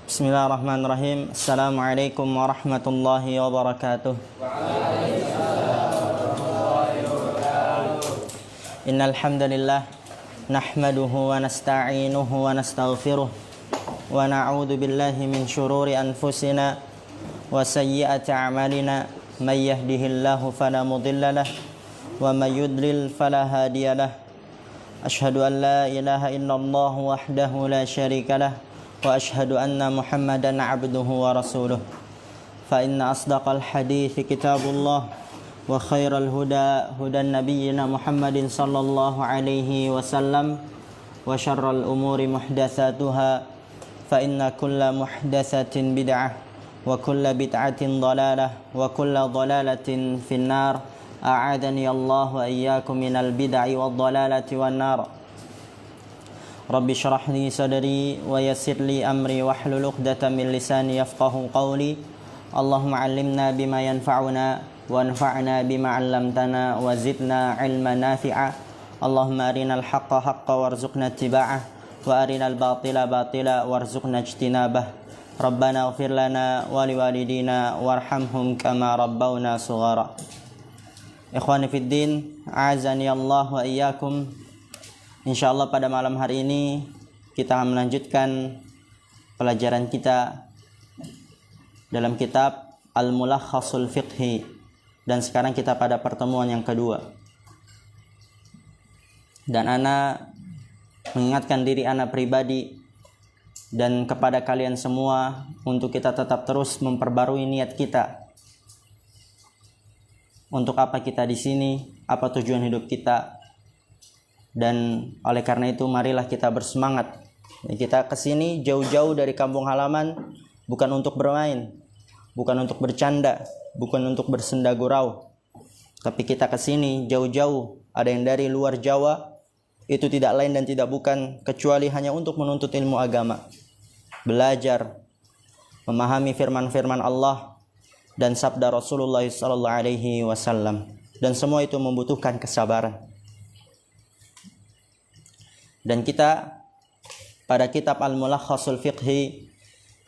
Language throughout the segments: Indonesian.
Bismillahirrahmanirrahim. Assalamualaikum warahmatullahi wabarakatuh. Innal hamdalillah nahmaduhu wa nasta'inuhu wa nastaghfiruh wa na'udzu billahi min shururi anfusina wa sayyiati a'malina may yahdihillahu fala mudilla lahu wa may yudlil fala hadiya lahu. Asyhadu an la ilaha illallah wahdahu la syarika lahu wa asyhadu anna Muhammadan abduhu wa rasuluh. Fa inna asdaqal hadithi kitabullah wa khairal huda hudan nabiyyina Muhammadin sallallahu alaihi wasallam wa syarral umuri muhdatsatuha fa inna kulla muhdatsatin bid'ah wa kulla bid'atin dhalalah wa kulla dhalalatin finnar. A'adani Allah wa iyyakum minal bid'i wad dhalalati wan nar. Rabbi syrah li sadri wa yassir li amri wahlul 'uqdatam min lisani yafqahu qawli. Allahumma 'allimna bima yanfa'una wanfa'na bima 'allamtana wa zidna 'ilman nafi'a. Allahumma arinal haqqa haqqan warzuqna ittiba'ah wa arinal batila batila warzuqna ijtinabah. Rabbana ighfir lana wa liwalidina warhamhum kama rabbawna shighara. Ikhwani fid din, a'azani Allah wa iyyakum. Insyaallah pada malam hari ini kita akan melanjutkan pelajaran kita dalam kitab Al-Mulakhasul Fiqhi, dan sekarang kita pada pertemuan yang kedua. Dan ana mengingatkan diri ana pribadi dan kepada kalian semua untuk kita tetap terus memperbarui niat kita. Untuk apa kita di sini? Apa tujuan hidup kita? Dan oleh karena itu marilah kita bersemangat. Kita kesini jauh-jauh dari kampung halaman bukan untuk bermain, bukan untuk bercanda, bukan untuk bersenda gurau. Tapi kita kesini jauh-jauh, ada yang dari luar Jawa, itu tidak lain dan tidak bukan kecuali hanya untuk menuntut ilmu agama, belajar, memahami firman-firman Allah dan sabda Rasulullah SAW. Dan semua itu membutuhkan kesabaran. Dan kita pada kitab Al-Mulakhasul Fiqhi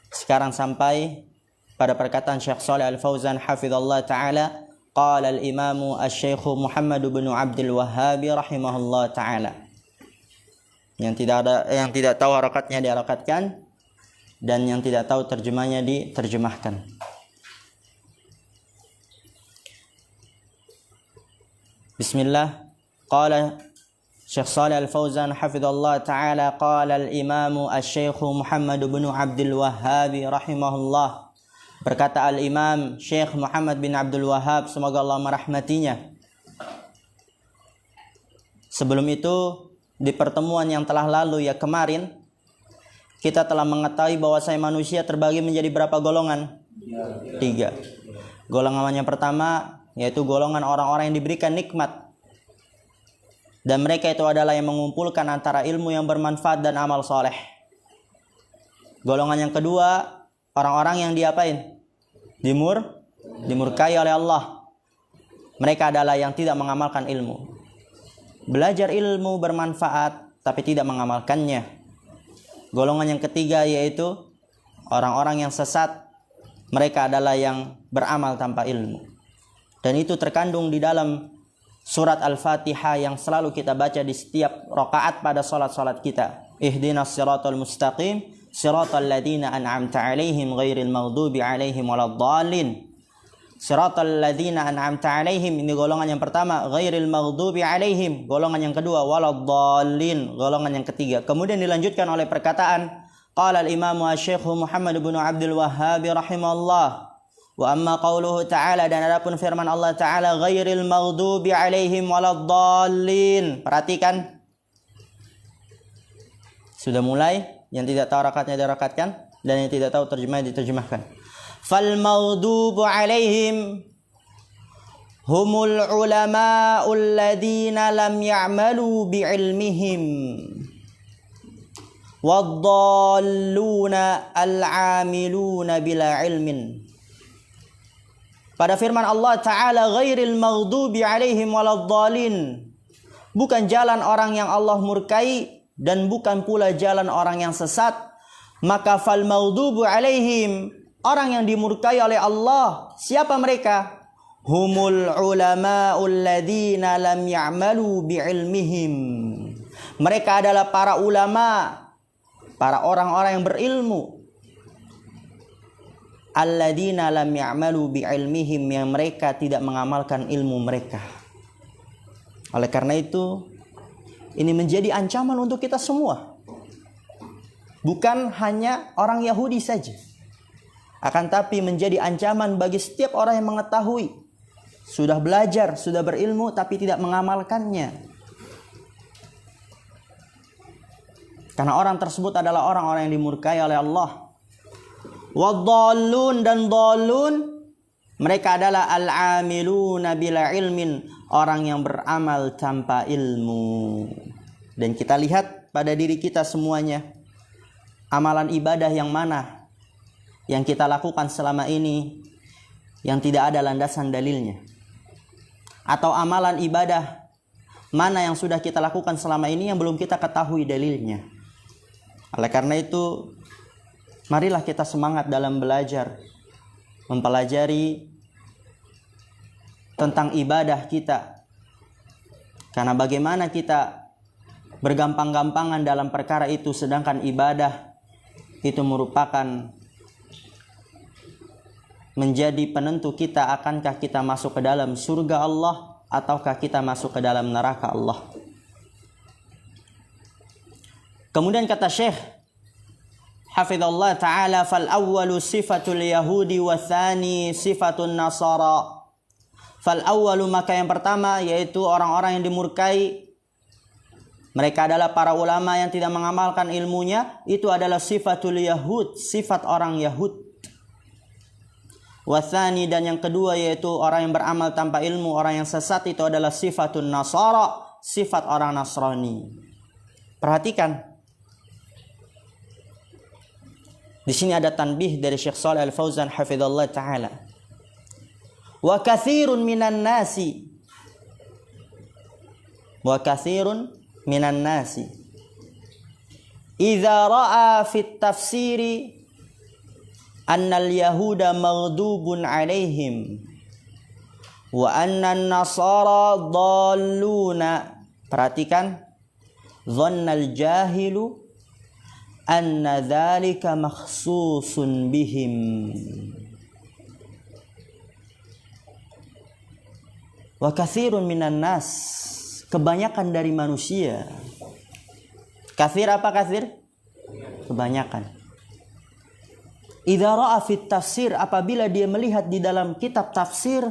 sekarang sampai pada perkataan Syekh Shalih Al-Fauzan hafizallahu taala, qala al-Imam Asy-Syaikh Muhammad bin Abdul Wahhab rahimahullah taala. Yang tidak tahu harakatnya diharakatkan, dan yang tidak tahu terjemahnya diterjemahkan. Bismillah. Qala Syekh Shalih Al-Fauzan hafizallahu taala, qala al-Imam Asy-Syaikh Muhammad bin Abdul Wahhab rahimahullah. Berkata al-Imam Syekh Muhammad bin Abdul Wahhab, semoga Allah merahmatinya. Sebelum itu, di pertemuan yang telah lalu ya kemarin, kita telah mengetahui bahwasanya manusia terbagi menjadi berapa golongan? 3. Golongan yang pertama yaitu golongan orang-orang yang diberikan nikmat. Dan mereka itu adalah yang mengumpulkan antara ilmu yang bermanfaat dan amal soleh. Golongan yang kedua, orang-orang yang diapain? Dimurkai oleh Allah. Mereka adalah yang tidak mengamalkan ilmu. Belajar ilmu bermanfaat tapi tidak mengamalkannya. Golongan yang ketiga yaitu orang-orang yang sesat. Mereka adalah yang beramal tanpa ilmu. Dan itu terkandung di dalam surat Al-Fatihah yang selalu kita baca di setiap rakaat pada salat-salat kita. Ihdinas siratal mustaqim, siratal ladzina an'amta 'alaihim ghairil maghdubi 'alaihim waladdallin. Siratal ladzina an'amta 'alaihim, ini golongan yang pertama, ghairil maghdubi 'alaihim. Golongan yang kedua, waladdallin. Golongan yang ketiga. Kemudian dilanjutkan oleh perkataan qala al-Imam Asy-Syaikh Muhammad bin Abdul Wahhab rahimahullah. Wa amma qauluhu ta'ala, dan adapun firman Allah ta'ala, ghairil maghdubi 'alaihim waladdallin. Perhatikan. Sudah mulai, yang tidak tahu rakatnya dirakatkan, dan yang tidak tahu terjemahnya diterjemahkan. Fal maghdubu 'alaihim humul ulama'ul ladzina lam ya'malu bi'ilmihim waddalluna al-'amiluna bila ilmin. Pada firman Allah Ta'ala, ghairil maghdubi 'alaihim waladdallin. Bukan jalan orang yang Allah murkai dan bukan pula jalan orang yang sesat, Maka fal maghdubu alaihim, orang yang dimurkai oleh Allah, siapa mereka? Humul ulama'ul ladzina lam ya'malu bi'ilmihim. Mereka adalah para ulama, para orang-orang yang berilmu. Alladzina lam ya'malu bi'ilmihim, yang mereka tidak mengamalkan ilmu mereka. Oleh karena itu, ini menjadi ancaman untuk kita semua. Bukan hanya orang Yahudi saja. Akan tapi menjadi ancaman bagi setiap orang yang mengetahui, sudah belajar, sudah berilmu, tapi tidak mengamalkannya. Karena orang tersebut adalah orang-orang yang dimurkai oleh Allah. Wadhdallun, dan dhallun, mereka adalah al-amiluna bila ilmin, orang yang beramal tanpa ilmu. Dan kita lihat pada diri kita semuanya, amalan ibadah yang mana yang kita lakukan selama ini yang tidak ada landasan dalilnya? Atau amalan ibadah mana yang sudah kita lakukan selama ini yang belum kita ketahui dalilnya? Oleh karena itu, marilah kita semangat dalam belajar, mempelajari tentang ibadah kita. Karena bagaimana kita bergampang-gampangan dalam perkara itu, sedangkan ibadah itu merupakan menjadi penentu kita, akankah kita masuk ke dalam surga Allah ataukah kita masuk ke dalam neraka Allah. Kemudian kata Syekh hafizallahu ta'ala, fal awwalu sifatul yahudi wa tsani sifatun nasara. Fal awwalu, maka yang pertama yaitu orang-orang yang dimurkai, mereka adalah para ulama yang tidak mengamalkan ilmunya, itu adalah sifatul yahud, sifat orang Yahud. Wathani, dan yang kedua yaitu orang yang beramal tanpa ilmu, orang yang sesat, itu adalah sifatun nasara, sifat orang Nasrani. Perhatikan. Di sini ada tanbih dari Syekh Shalih Al-Fauzan hafizallahu taala. Wa katsirun minan nasi, wa katsirun minan nasi idza ra'a fit tafsiri annal yahuda maghdubun alaihim wa annan nasara dhalluna. Perhatikan, dhannal jahilu anna dzalika makhsusun bihim. Wa katsirun minan nas, kebanyakan dari manusia. Katsir apa katsir? Kebanyakan. Idza ra'a fit tafsir, apabila dia melihat di dalam kitab tafsir,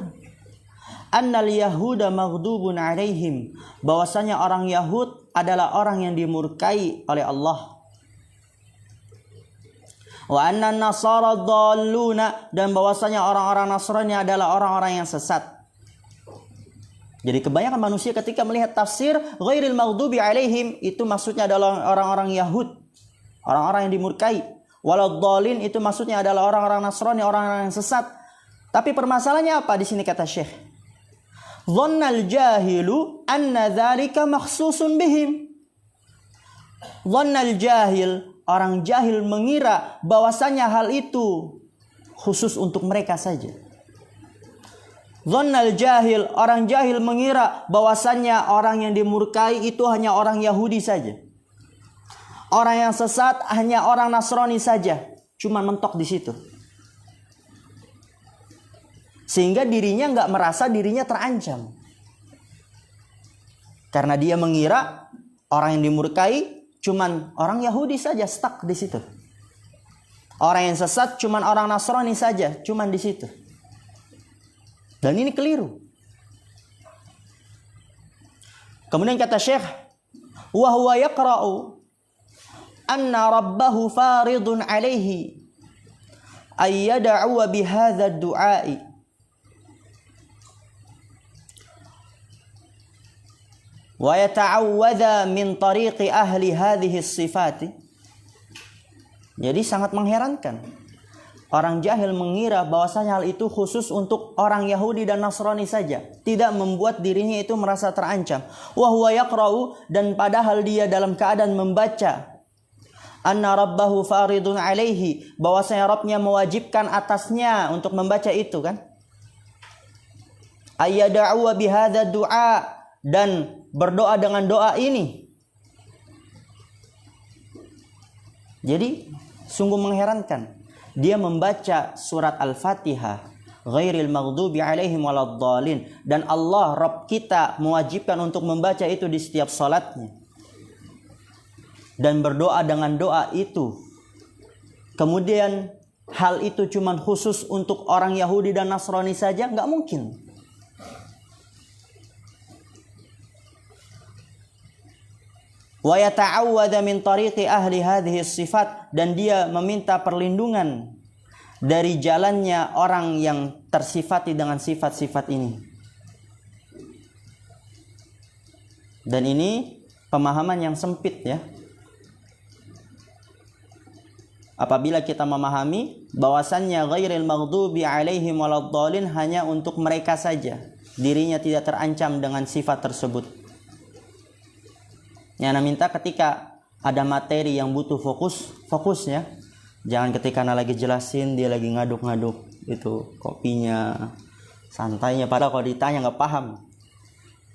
annal yahuda maghdubun alaihim, bahwasanya orang Yahud adalah orang yang dimurkai oleh Allah. Wa annan nasara dhalluna, dan bahwasanya orang-orang Nasrani adalah orang-orang yang sesat. Jadi kebanyakan manusia ketika melihat tafsir ghairil maghdubi alaihim, itu maksudnya adalah orang-orang Yahud, orang-orang yang dimurkai. Walau dhalin, itu maksudnya adalah orang-orang Nasrani, orang-orang yang sesat. Tapi permasalahannya apa di sini kata Syekh? Dhannal jahilu anna dzalika makhsusun bihim. Dhannal jahil, orang jahil mengira bahwasanya hal itu khusus untuk mereka saja. Dhannal jahil, orang jahil mengira bahwasannya orang yang dimurkai itu hanya orang Yahudi saja. Orang yang sesat hanya orang Nasrani saja. Cuma mentok di situ. Sehingga dirinya nggak merasa dirinya terancam. Karena dia mengira orang yang dimurkai cuman orang Yahudi saja, stuck di situ. Orang yang sesat cuman orang Nasrani saja, cuman di situ. Dan ini keliru. Kemudian kata Syekh, wa huwa yaqra'u anna rabbahu faridun alaihi ay yad'u bi hadha ad-du'a'i wa yata'awwadha min tariqi ahli hadhihi as-sifati. Jadi sangat mengherankan. Orang jahil mengira bahwasanya hal itu khusus untuk orang Yahudi dan Nasrani saja, tidak membuat dirinya itu merasa terancam. Wa huwa yaqra'u, dan padahal dia dalam keadaan membaca, anna rabbahu faridun alaihi, bahwasanya Rabbnya mewajibkan atasnya untuk membaca itu kan. Ayyada'u bihadza du'a, dan berdoa dengan doa ini. Jadi sungguh mengherankan, dia membaca surat Al-Fatihah, ghairil maghdubi alaihim waladdallin, dan Allah Rabb kita mewajibkan untuk membaca itu di setiap salatnya. Dan berdoa dengan doa itu. Kemudian hal itu cuma khusus untuk orang Yahudi dan Nasrani saja? Enggak mungkin. Wa yata'awwadha min tariqi ahli hadhihi sifat, dan dia meminta perlindungan dari jalannya orang yang tersifati dengan sifat-sifat ini. Dan ini pemahaman yang sempit ya. Apabila kita memahami bahwasannya ghairil maghdubi alaihim waladdallin hanya untuk mereka saja, dirinya tidak terancam dengan sifat tersebut. Yang minta ketika ada materi yang butuh fokus ya. Jangan ketika lagi jelasin dia lagi ngaduk-ngaduk itu kopinya, santainya, padahal kalau ditanya nggak paham.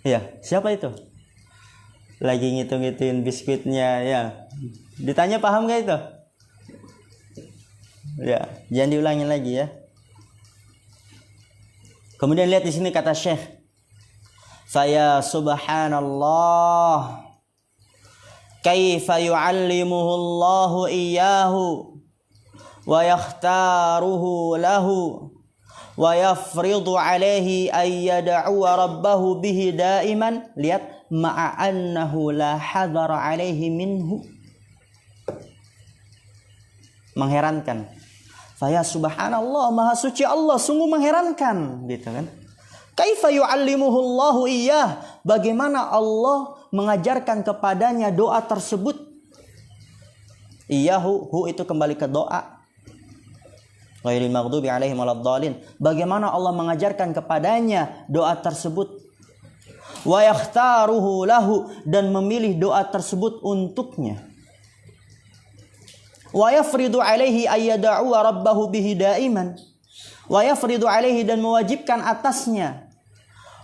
Ya, siapa itu? Lagi ngitung-ngituin biskuitnya ya. Ditanya paham nggak itu? Ya, jangan diulangi lagi ya. Kemudian lihat di sini kata Syekh, "Faya subhanallah, kaifa yu'allimuhu Allahu iyyahu wa yakhtaruhu lahu wa yafridu alaihi ay yad'u rabbahu bihi daiman." Lihat, ma'a annahu la hadara alaihi minhu. Mengherankan. Faya subhanallah, maha suci Allah, sungguh mengherankan, gitu kan? Kaifa yu'allimuhu Allahu iyyah, bagaimana Allah mengajarkan kepadanya doa tersebut? Iyyahu, hu itu kembali ke doa. Ghairil maghdubi alaihim waladdallin. Bagaimana Allah mengajarkan kepadanya doa tersebut? Wa yakhtaruhu lahu, dan memilih doa tersebut untuknya. Wa yafridu alaihi ayyada'u rabbahu bihi daiman. Wa yafridu alaihi, dan mewajibkan atasnya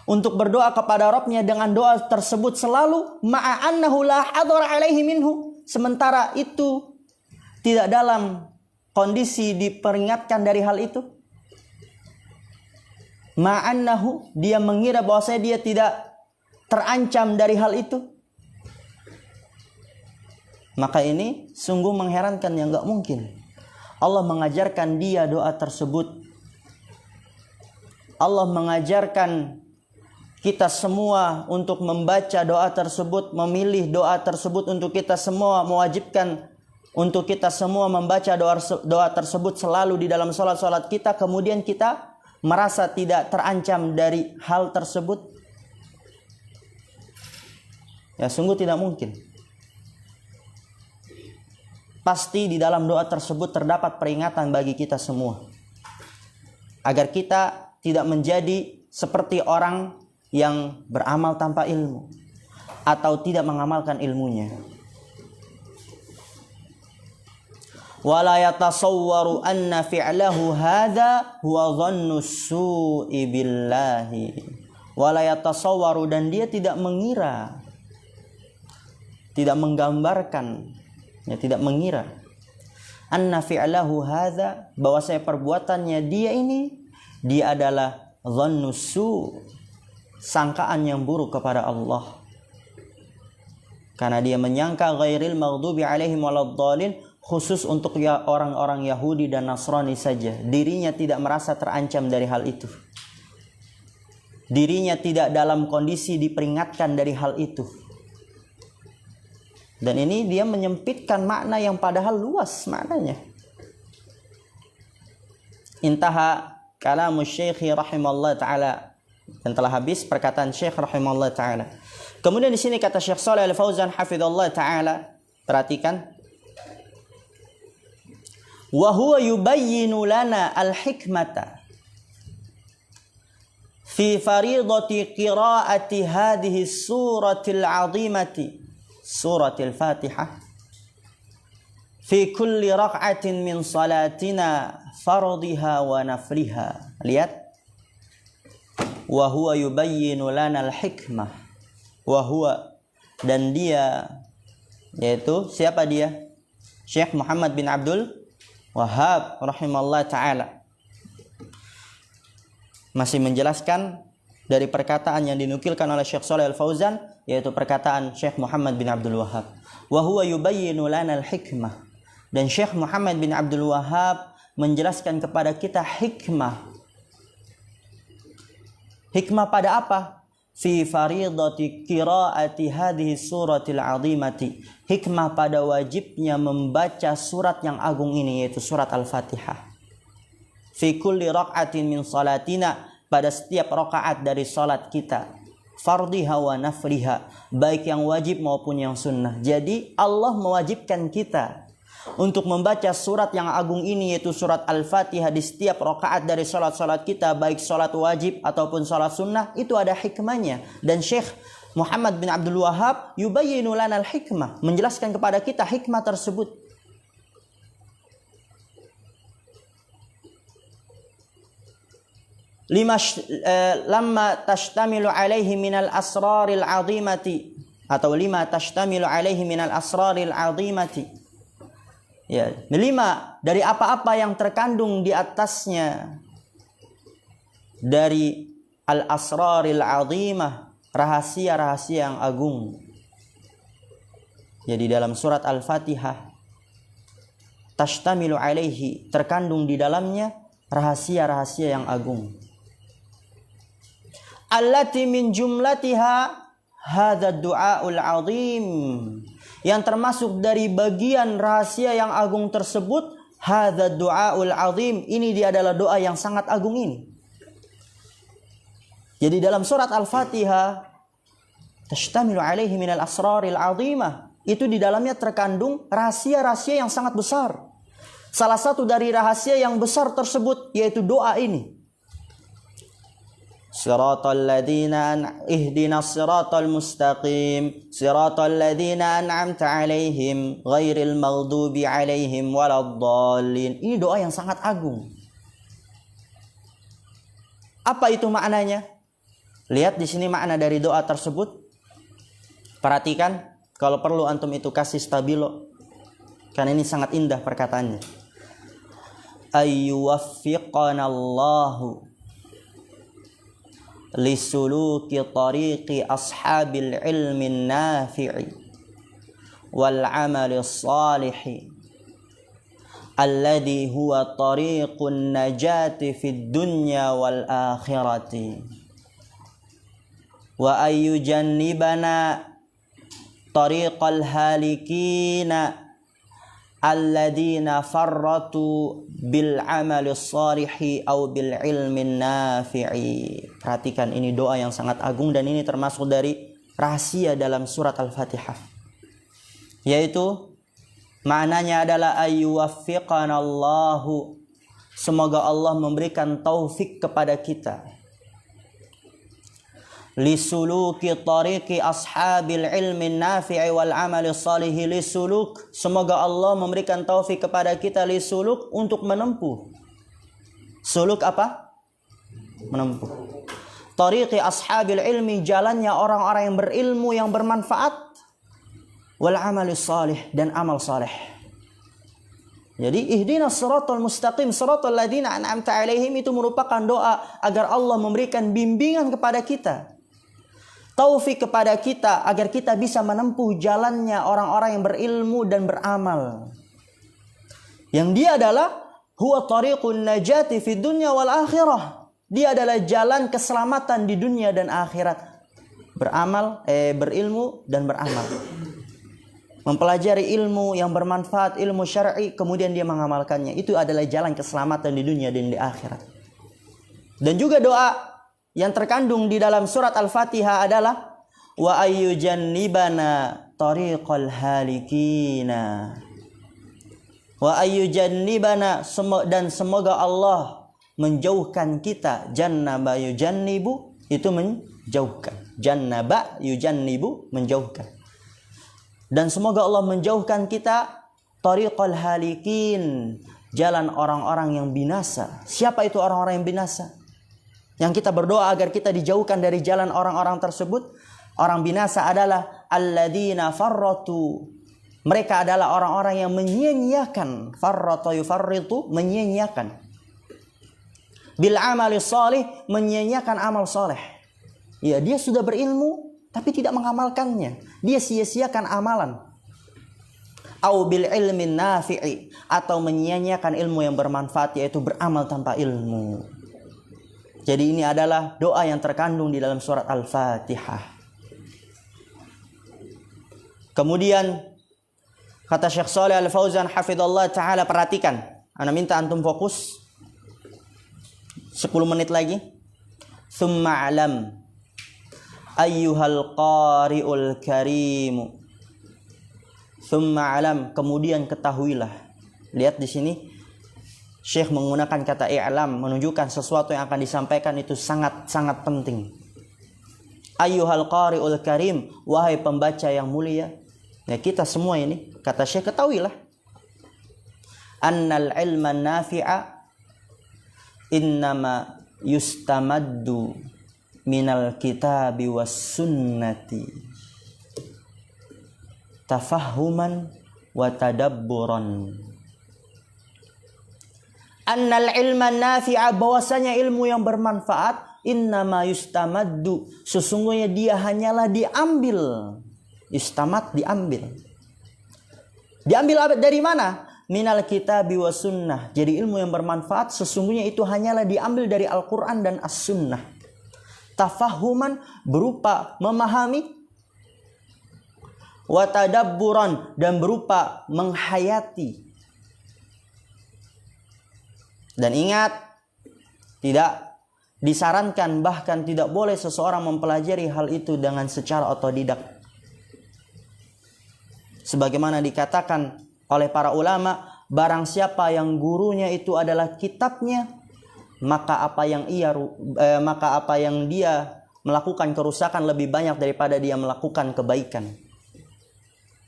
untuk berdoa kepada Rabbnya dengan doa tersebut selalu, ma'a annahu la hadara alaihi minhu, sementara itu tidak dalam kondisi diperingatkan dari hal itu. Ma'annahu, dia mengira bahwasanya dia tidak terancam dari hal itu. Maka ini sungguh mengherankan, yang enggak mungkin Allah mengajarkan dia doa tersebut. Allah mengajarkan kita semua untuk membaca doa tersebut, memilih doa tersebut untuk kita semua, mewajibkan untuk kita semua membaca doa tersebut selalu di dalam salat-salat kita. Kemudian kita merasa tidak terancam dari hal tersebut. Ya, sungguh tidak mungkin. Pasti di dalam doa tersebut terdapat peringatan bagi kita semua, agar kita tidak menjadi seperti orang yang beramal tanpa ilmu atau tidak mengamalkan ilmunya. Wala yatasawwaru anna fi'lahu hadza huwa dhannu su'i billahi. Wala yatasawwaru, dan dia tidak mengira, tidak menggambarkan, ya, tidak mengira, anna fi'lahu hadza, bahwasanya perbuatannya dia adalah dhannusu, sangkaan yang buruk kepada Allah. Karena dia menyangka ghairil maghdubi alaihim waladdallin, khusus untuk orang-orang Yahudi dan Nasrani saja. Dirinya tidak merasa terancam dari hal itu. Dirinya tidak dalam kondisi diperingatkan dari hal itu. Dan ini dia menyempitkan makna yang padahal luas maknanya. Intaha kalamu Syekh rahimallahu taala, dan telah habis perkataan Syekh rahimallahu taala. Kemudian di sini kata Syekh Shalih Al-Fauzan hafizallahu taala, perhatikan, wa huwa yubayyinu lana al-hikmata fi faridati qiraati hadhihi suratil 'azimati, suratil Fatihah. fi kulli rak'atin min salatina fardhiha wa nafliha. Lihat. Wa huwa yubayyinu lana al-hikmah. Wa huwa, dan dia, yaitu siapa dia? Syekh Muhammad bin Abdul Wahhab rahimahullah ta'ala masih menjelaskan dari perkataan yang dinukilkan oleh Syekh Shalih Al-Fauzan, yaitu perkataan Syekh Muhammad bin Abdul Wahhab. Wa huwa yubayyinu lana al-hikmah. Dan Syekh Muhammad bin Abdul Wahhab menjelaskan kepada kita hikmah. Hikmah pada apa? Fi faridati qiraati hadhihi suratil azimati. Hikmah pada wajibnya membaca surat yang agung ini, yaitu surat Al-Fatihah. Fi kulli rak'atin min salatina, pada setiap rakaat dari salat kita, fardhiha wa nafliha, baik yang wajib maupun yang sunnah. Jadi Allah mewajibkan kita untuk membaca surat yang agung ini, yaitu surat Al-Fatihah, di setiap rakaat dari salat-salat kita, baik salat wajib ataupun salat sunnah. Itu ada hikmahnya. Dan Syekh Muhammad bin Abdul Wahhab yubayyinu lana al-hikmah, menjelaskan kepada kita hikmah tersebut. Lamma tashtamilu alaihi minal asraril azimati, atau lima tashtamilu alaihi minal asraril azimati. Ya, lima, dari apa-apa yang terkandung di atasnya dari al-asraril azimah, rahasia-rahasia yang agung. Jadi dalam surat Al-Fatihah, tashtamilu alaihi, terkandung di dalamnya rahasia-rahasia yang agung. Allati min jumlatiha hadza du'aul azim, yang termasuk dari bagian rahasia yang agung tersebut, hadza du'aul azim, ini dia adalah doa yang sangat agung ini. Jadi dalam surat Al-Fatihah, tashtamilu alaihi minal asraril azimah, itu di dalamnya terkandung rahasia-rahasia yang sangat besar. Salah satu dari rahasia yang besar tersebut yaitu doa ini. Siratal ladzina ihdinas siratal mustaqim siratal ladzina an'amta 'alaihim ghairil maghdubi 'alaihim waladdallin. Ini doa yang sangat agung. Apa itu maknanya? Lihat di sini makna dari doa tersebut. Perhatikan, kalau perlu antum itu kasih stabilo, karena ini sangat indah perkataannya. Ayyuwaffiqanallahu lisuluki tariqi ashabil ilmin nafi'i wal amali salihi alladhi huwa tariqun najati fid dunya wal akhirati wa ayyujannibana tariqal halikina alladzina farratu bil amali shalihi au bil ilmin nafi'i. Perhatikan, ini doa yang sangat agung dan ini termasuk dari rahasia dalam surat Al-Fatihah. Yaitu maknanya adalah ayyuwaffiqanallahu, semoga Allah memberikan taufik kepada kita. Lisuluki tariqi ashabil ilmin nafi'i wal amali salihi lisuluk, semoga Allah memberikan taufik kepada kita lisuluk, untuk menempuh. Suluk apa? Menempuh. Tariqi ashabil ilmi, jalannya orang-orang yang berilmu yang bermanfaat, wal amali salih, dan amal saleh. Jadi ihdinas siratal mustaqim siratal ladzina an'amta 'alaihim, itu merupakan doa agar Allah memberikan bimbingan kepada kita, taufik kepada kita, agar kita bisa menempuh jalannya orang-orang yang berilmu dan beramal. Yang dia adalah huwa tariqun najati fid dunya wal akhirah. Dia adalah jalan keselamatan di dunia dan akhirat. Berilmu dan beramal. Mempelajari ilmu yang bermanfaat, ilmu syar'i, kemudian dia mengamalkannya. Itu adalah jalan keselamatan di dunia dan di akhirat. Dan juga doa yang terkandung di dalam surat Al-Fatihah adalah wa ayyujannibana tariqal halikina. Wa ayyujannibana, dan semoga Allah menjauhkan kita. Jannaba yujannibu, itu menjauhkan. Jannaba yujannibu, menjauhkan. Dan semoga Allah menjauhkan kita tariqal halikin, jalan orang-orang yang binasa. Siapa itu orang-orang yang binasa? Yang kita berdoa agar kita dijauhkan dari jalan orang-orang tersebut. Orang binasa adalah alladzina farratu. Mereka adalah orang-orang yang menyia-nyiakan. Farrata yufarritu, menyia-nyiakan. Bil amali salih, menyia-nyiakan amal saleh. Ya, dia sudah berilmu tapi tidak mengamalkannya. Dia sia-siakan amalan. Au bil ilmin nafi'i, atau menyia-nyiakan ilmu yang bermanfaat, yaitu beramal tanpa ilmu. Jadi ini adalah doa yang terkandung di dalam surat Al-Fatihah. Kemudian kata Syekh Shalih Al-Fauzan hafizallahu taala, perhatikan. Ana minta antum fokus. 10 menit lagi. Tsumma alam ayyuhal qari'ul karim. Tsumma alam, kemudian ketahuilah. Lihat di sini Syekh menggunakan kata i'lam, menunjukkan sesuatu yang akan disampaikan itu sangat-sangat penting. Ayyuhal qari'ul karim, wahai pembaca yang mulia. Ya, kita semua ini, kata Syekh, ketahuilah. Annal ilma nafi'a innama yustamaddu minal kitabi was sunnati tafahuman wa tadabburan. Annal ilma nafi'a, bahwasanya ilmu yang bermanfaat, innama yustamaddu, sesungguhnya dia hanyalah diambil. Istamad, diambil. Diambil dari mana? Minal kitabi was sunnah. Jadi ilmu yang bermanfaat sesungguhnya itu hanyalah diambil dari Al-Quran dan As-Sunnah. Tafahuman, berupa memahami. Wa tadabburan, dan berupa menghayati. Dan ingat, tidak disarankan, bahkan tidak boleh seseorang mempelajari hal itu dengan secara otodidak. Sebagaimana dikatakan oleh para ulama, barang siapa yang gurunya itu adalah kitabnya, maka apa yang dia melakukan kerusakan lebih banyak daripada dia melakukan kebaikan.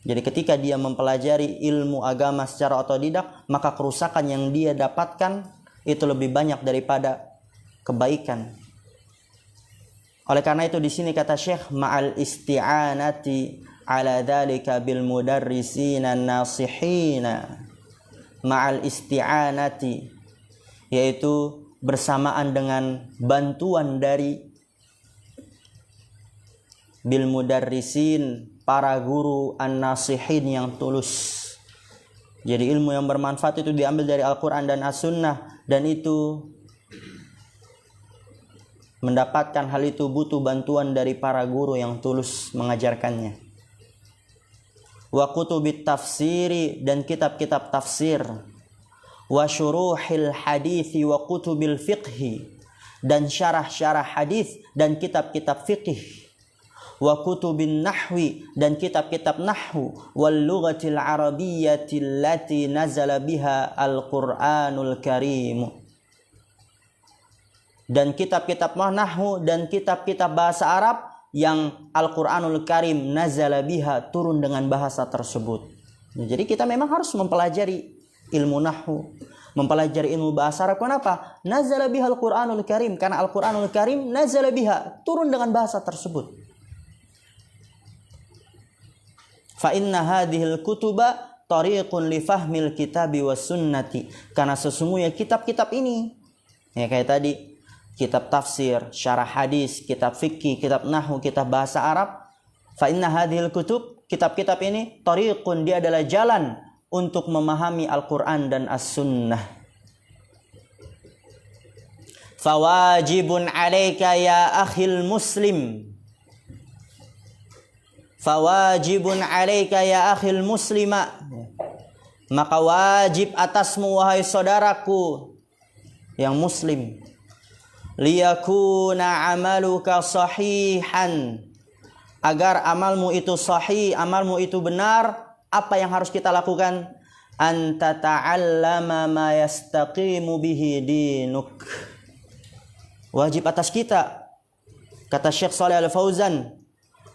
Jadi ketika dia mempelajari ilmu agama secara otodidak, maka kerusakan yang dia dapatkan itu lebih banyak daripada kebaikan. Oleh karena itu di sini kata Syekh, ma'al isti'anati ala dzalika bil mudarrisina nasihina. Ma'al isti'anati, yaitu bersamaan dengan bantuan dari bil mudarrisin, para guru an-nasihin yang tulus. Jadi ilmu yang bermanfaat itu diambil dari Al-Quran dan As-Sunnah, dan itu mendapatkan hal itu butuh bantuan dari para guru yang tulus mengajarkannya. Wa kutubit tafsiri, dan kitab-kitab tafsir. Wa syuruhil hadithi wa kutubil fiqhi, dan syarah-syarah hadis dan kitab-kitab fiqh. Wa kutubin nahwi, dan kitab-kitab nahwu. Wal lughatil arabiyyati allati nazala biha al-Qur'anul Karim, dan kitab-kitab nahwu dan kitab-kitab bahasa Arab yang Al-Qur'anul Karim nazala biha, turun dengan bahasa tersebut. Jadi kita memang harus mempelajari ilmu nahwu, mempelajari ilmu bahasa Arab. Kenapa? Nazala biha Al-Qur'anul Karim, karena Al-Qur'anul Karim nazala biha, turun dengan bahasa tersebut. Fa inna hadhil kutuba tariqun li fahmil kitabi was sunnati, karena sesungguhnya kitab-kitab ini, ya kayak tadi, kitab tafsir, syarah hadis, kitab fikih, kitab nahwu, kitab bahasa Arab. Fa inna hadhil kutub, kitab-kitab ini, tariqun, dia adalah jalan untuk memahami Al-Quran dan As-Sunnah. Fawajibun alaika ya akhil muslim. Fawajibun alaika ya akhil muslima. Maka wajib atasmu wahai saudaraku yang muslim. Liyakuna amaluka sahihan, agar amalmu itu sahih, amalmu itu benar. Apa yang harus kita lakukan? Anta ta'allama ma yastaqimu bihi dinuk. Wajib atas kita, kata Syekh Shalih Al-Fauzan,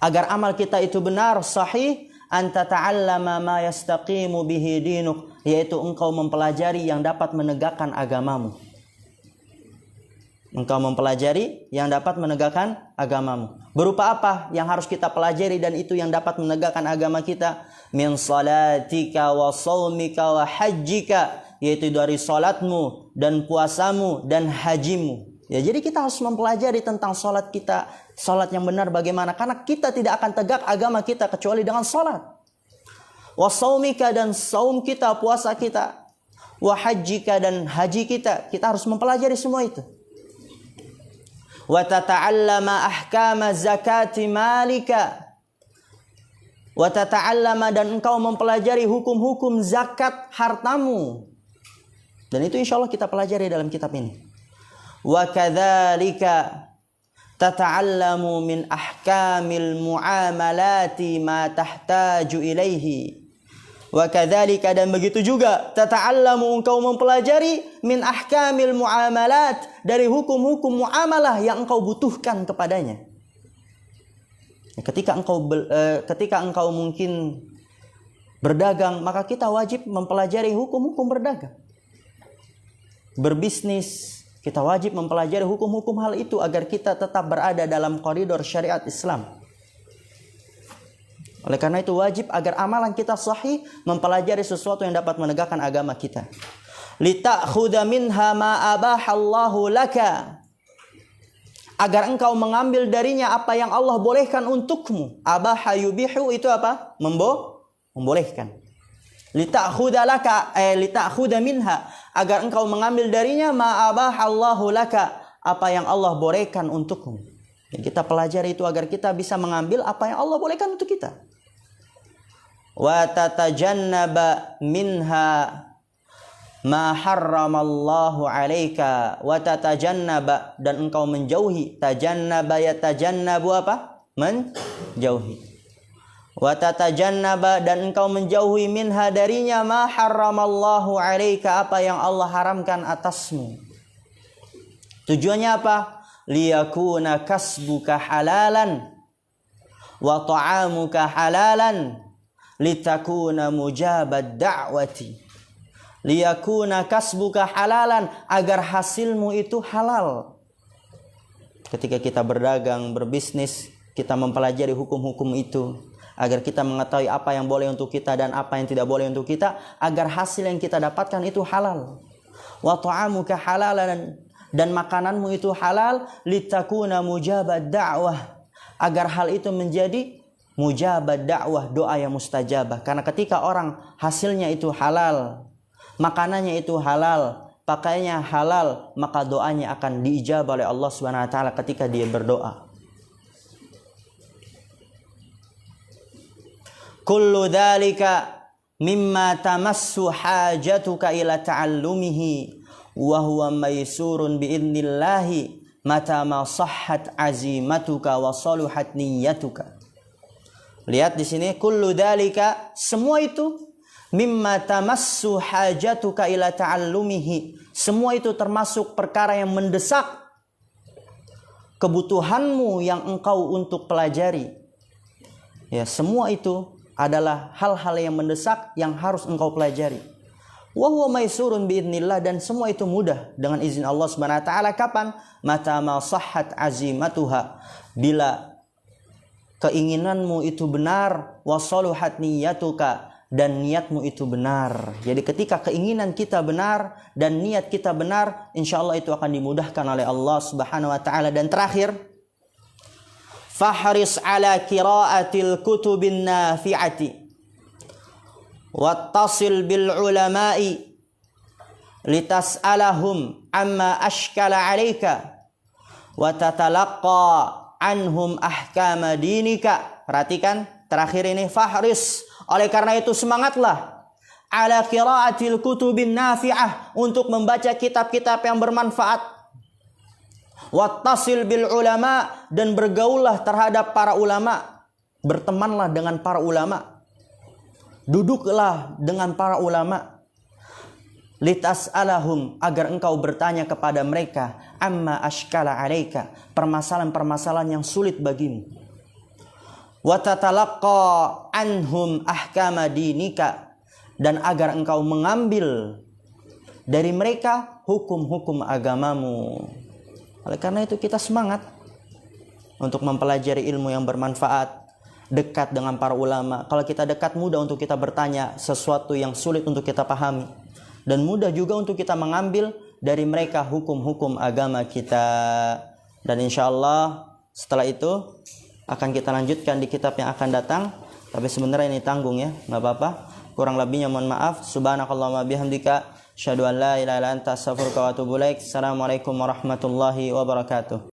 agar amal kita itu benar, sahih, an tata'allama ma yastaqimu bihi dinuk, yaitu engkau mempelajari yang dapat menegakkan agamamu. Engkau mempelajari yang dapat menegakkan agamamu. Berupa apa yang harus kita pelajari dan itu yang dapat menegakkan agama kita? Min salatika wa shaumika wa hajjika, yaitu dari salatmu dan puasamu dan hajimu. Ya, jadi kita harus mempelajari tentang salat kita, salat yang benar bagaimana, karena kita tidak akan tegak agama kita kecuali dengan salat. Wa shaumika, dan saum kita, puasa kita. Wa hajjika, dan haji kita. Kita harus mempelajari semua itu. Wa tata'allama ahkama zakati malika. Wa tata'allama, dan engkau mempelajari hukum-hukum zakat hartamu. Dan itu insya Allah kita pelajari dalam kitab ini. Wa kadzalika tata'allamu min ahkamil muamalati ma tahtaju ilaihi. Wa kadzalika, dan begitu juga tata'allamu, engkau mempelajari min ahkamil muamalat, dari hukum-hukum muamalah yang engkau butuhkan kepadanya. Ketika engkau mungkin berdagang, maka kita wajib mempelajari hukum-hukum berdagang. Berbisnis, kita wajib mempelajari hukum-hukum hal itu agar kita tetap berada dalam koridor syariat Islam. Oleh karena itu wajib agar amalan kita sahih mempelajari sesuatu yang dapat menegakkan agama kita. Lita'khudha minha ma abahallahu laka, agar engkau mengambil darinya apa yang Allah bolehkan untukmu. Abaha yubihu, itu apa? Membolehkan. Lita'khudha minha, agar engkau mengambil darinya ma abahallahu laka, apa yang Allah bolehkan untukmu. Dan kita pelajari itu agar kita bisa mengambil apa yang Allah bolehkan untuk kita. Wa tatajannaba minha ma harramallahu alaika, wa tatajannaba, dan engkau menjauhi. Tajannaba yatajannabu, apa? Menjauhi. Wa tatajannaba, dan engkau menjauhi minha darinya ma harramallahu alaika, apa yang Allah haramkan atasmu. Tujuannya apa? Liyakuna kasbuka halalan wa ta'amuka halalan litakuna mujabad da'wati. Liyakuna kasbuka halalan, agar hasilmu itu halal. Ketika kita berdagang, berbisnis, kita mempelajari hukum-hukum itu agar kita mengetahui apa yang boleh untuk kita dan apa yang tidak boleh untuk kita, agar hasil yang kita dapatkan itu halal. Wa ta'amuka halalan, dan makananmu itu halal. Litakuna mujabad da'wah, agar hal itu menjadi mujabad da'wah, doa yang mustajabah. Karena ketika orang hasilnya itu halal, makanannya itu halal, pakaiannya halal, maka doanya akan diijabah oleh Allah Subhanahu wa taala ketika dia berdoa. Kullu dzalika mimma tamassu hajatuka ila ta'allumihi wa huwa maysurun biidnillahi mata ma sahhat azimatuka wa saluhat niyyatuka. Lihat di sini, kullu dzalika, semua itu, mimma tamassu hajatuka ila ta'allumihi, semua itu termasuk perkara yang mendesak kebutuhanmu yang engkau untuk pelajari. Ya, semua itu adalah hal-hal yang mendesak yang harus engkau pelajari. Wa huwa maisurun biidznillah, dan semua itu mudah dengan izin Allah Subhanahu wa taala. Kapan? Mata ma sahhat azimatuha, bila keinginanmu itu benar, wa saluhat niyyatuka, dan niatmu itu benar. Jadi ketika keinginan kita benar dan niat kita benar, insyaallah itu akan dimudahkan oleh Allah Subhanahu wa taala. Dan terakhir, fahris ala qiraatil kutubin nafi'ati wattasil bil ulama'i litas'alahum amma ashkala 'alaika wa tatalaqqa anhum ahkama dinika. Perhatikan terakhir ini, fahris, oleh karena itu semangatlah, ala qiraatil kutubin nafi'ah, untuk membaca kitab-kitab yang bermanfaat. Wattasil bil ulama, dan bergaullah terhadap para ulama. Bertemanlah dengan para ulama. Duduklah dengan para ulama. Litas'alahum, agar engkau bertanya kepada mereka, amma ashkala alaika, permasalahan-permasalahan yang sulit bagimu. wa tatalaqqa anhum ahkama dinika, dan agar engkau mengambil dari mereka hukum-hukum agamamu. Oleh karena itu kita semangat untuk mempelajari ilmu yang bermanfaat, dekat dengan para ulama. Kalau kita dekat, mudah untuk kita bertanya sesuatu yang sulit untuk kita pahami, dan mudah juga untuk kita mengambil dari mereka hukum-hukum agama kita. Dan insya Allah setelah itu akan kita lanjutkan di kitab yang akan datang. Tapi sebenarnya ini tanggung ya, nggak apa-apa. Kurang lebihnya mohon maaf. Subhanakallahumma bihamdika, asyhadu an la ilaha illa anta, astaghfiruka wa atubu ilaik. Assalamualaikum warahmatullahi wabarakatuh.